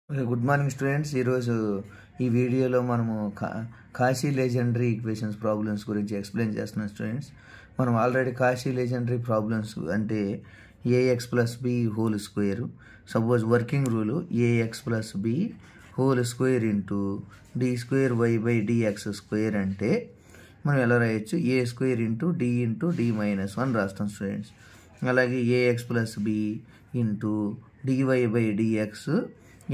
Good morning students. ఈరోజు ఈ వీడియోలో మనము కాషీ లెజెండరీ ఈక్వేషన్స్ ప్రాబ్లమ్స్ గురించి ఎక్స్ప్లెయిన్ చేస్తున్నాం స్టూడెంట్స్. మనం ఆల్రెడీ కాషీ లెజెండరీ ప్రాబ్లమ్స్ అంటే a x plus b whole square, suppose working rule a x plus b whole square into D square y by d x square అంటే మనం ఎలా రాయొచ్చు, a square into d minus 1 రాస్తాం students. అలాగే a x plus b into d y by d x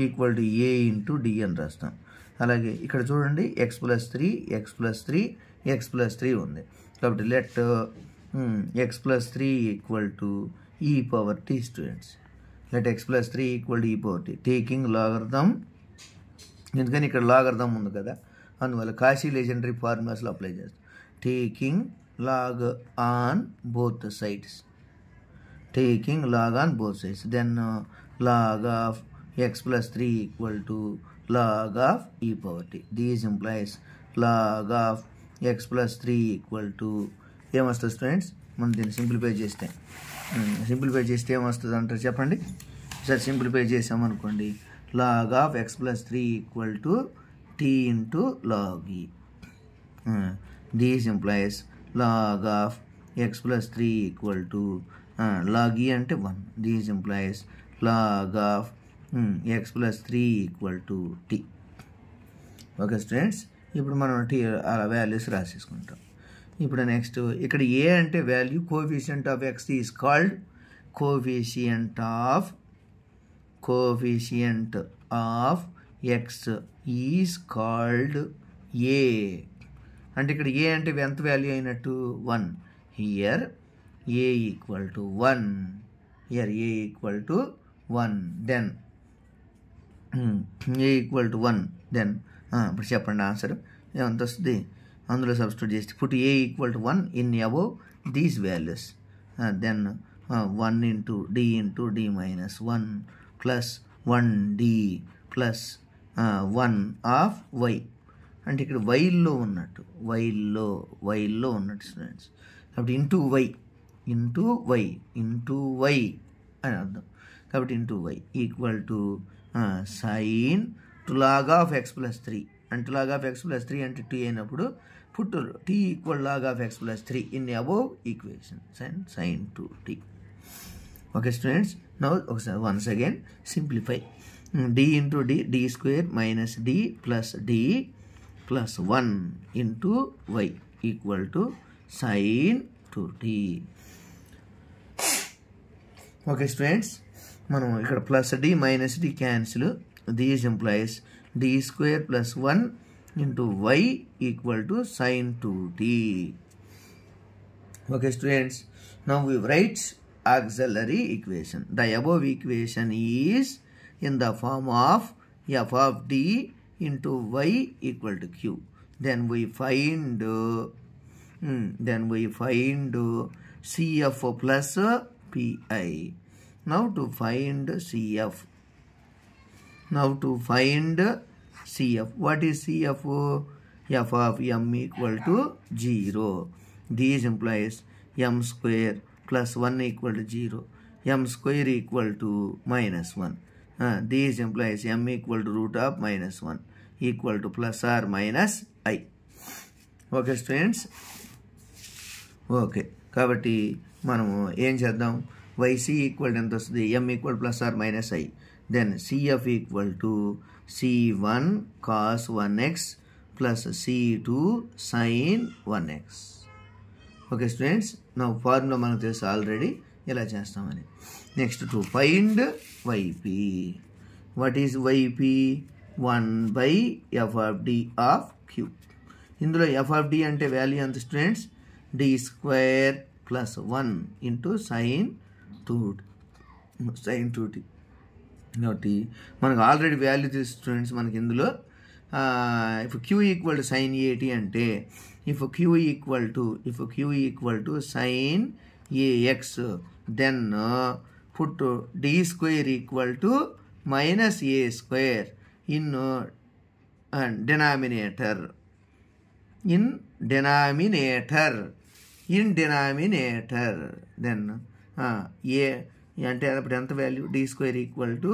equal to a into d అని రాస్తాం. అలాగే ఇక్కడ చూడండి ఎక్స్ ప్లస్ త్రీ ఉంది కాబట్టి let x plus 3 equal to e power t students. Let x plus 3 equal to e power t taking logarithm, ఎందుకని ఇక్కడ logarithm ఉంది కదా, అందువల్ల కాషీ లెజెండరీ ఫార్ములాస్లో అప్లై చేస్తాం. Taking log on both sides, taking log on both sides, then log of x plus 3 equal to log of e power t. This implies log of x plus 3 equal to ఏమొస్తుంది students, మనం దీన్ని simplify చేస్తే ఏమొస్తుంది అంటారు చెప్పండి. Sir simplify చేసామనుకోండి, log of x plus 3 equal to t into log e. This implies log of x plus 3 equal to log e అంటే 1. This implies log of x plus 3 equal to t. Okay students, ఇప్పుడు మనం tea అలా values రాసేసుకుంటాం. ఇప్పుడు next ఇక్కడ ఏ అంటే value, coefficient of X is called coefficient of X is called a. అంటే ఇక్కడ ఏ అంటే ఎంత వాల్యూ అయినట్టు 1. Here a equal to 1, then a equal to 1, then ఇప్పుడు చెప్పండి ఆన్సర్ ఏమంత వస్తుంది, అందులో సబ్స్టిట్యూట్ చేసి put a equal to 1 in above these values, then 1 into d minus 1 plus 1d plus 1 of y. అంటే ఇక్కడ వైల్లో ఉన్నట్టు స్టూడెంట్స్, కాబట్టి ఇంటూ వై అని అర్థం. కాబట్టి into y equal to sine two log of x plus 3, అంటే log of x plus 3 అంటే 2 అయినప్పుడు put t equal log of x plus 3 in above equation sine two t. Okay students, now ఒకసారి once again simplify. D into D square minus D plus 1 into y equal to sine two t. Okay students, మనం ఇక్కడ plus D minus D cancel, this implies D square plus 1 into y equal to sine two t. Okay students, now we write auxiliary equation. The above equation is in the form of f of d into y equal to q. Then we find CF plus PI. Now to find CF. What is CF? F of m equal to 0. This implies m square plus 1 equal to 0. M square equal to minus 1. This implies m equal to root of minus 1 equal to plus or minus I. Okay students? Okay, కాబట్టి మనము ఏం చేద్దాం, yc equal ఎంత వస్తుంది, m equal plus or minus i, then cf equal to c1 cos 1x plus c2 sin 1x. Okay students, నా formula మనకు తెలుసు already ఎలా చేస్తామని. Next to find yp. What is yp? 1/f of d of q. ఇందులో f of d అంటే value ఎంత students, d square plus 1 into sine 2t. కాబట్టి మనకు ఆల్రెడీ వాల్యూ తెలుసు స్టూడెంట్స్. మనకి ఇందులో if q equal to sine 80 అంటే if q equal to sine ax, then put d square equal to minus a square in denominator, then a అంటే అప్పుడు ఎంత value, d square equal to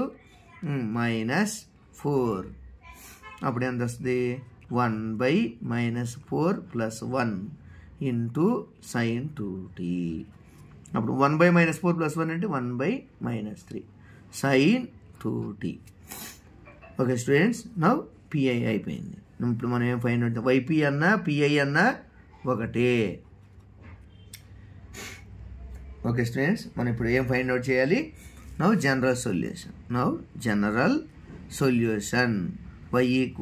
minus 4. అప్పుడు ఎంత వస్తుంది 1/-4 + 1 into sin 2t. అప్పుడు 1/-4 + 1 అంటే 1/-3 sin 2t. Okay students, now pi అయిపోయింది. ఇప్పుడు మనం ఏం ఫైండ్ అవుట్, వైపీ అన్నా పిఐ అన్నా ఒకటే. ఓకే స్టూడెంట్స్, మనం ఇప్పుడు ఏం ఫైండ్ అవుట్ చేయాలి? Now general solution y =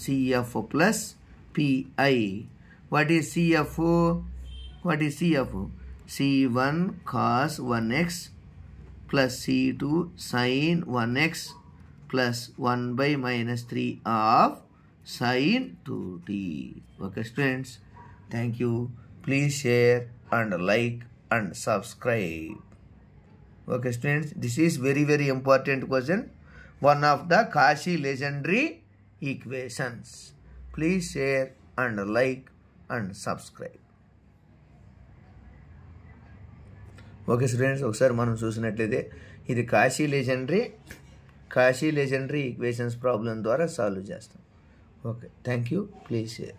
CF + PI. What is CF? C1 cos 1x plus C2 sin 1x plus 1/-3 of sin 2t. Okay students, thank you. Please share and like and subscribe. Okay students, this is very important question, one of the Cauchy legendary equations. Please share and like and subscribe. Okay students, ఒకసారి మనం చూసినట్లయితే ఇది Kashi legendary equations problem ద్వారా solve చేస్తాం. Okay, thank you. Please share.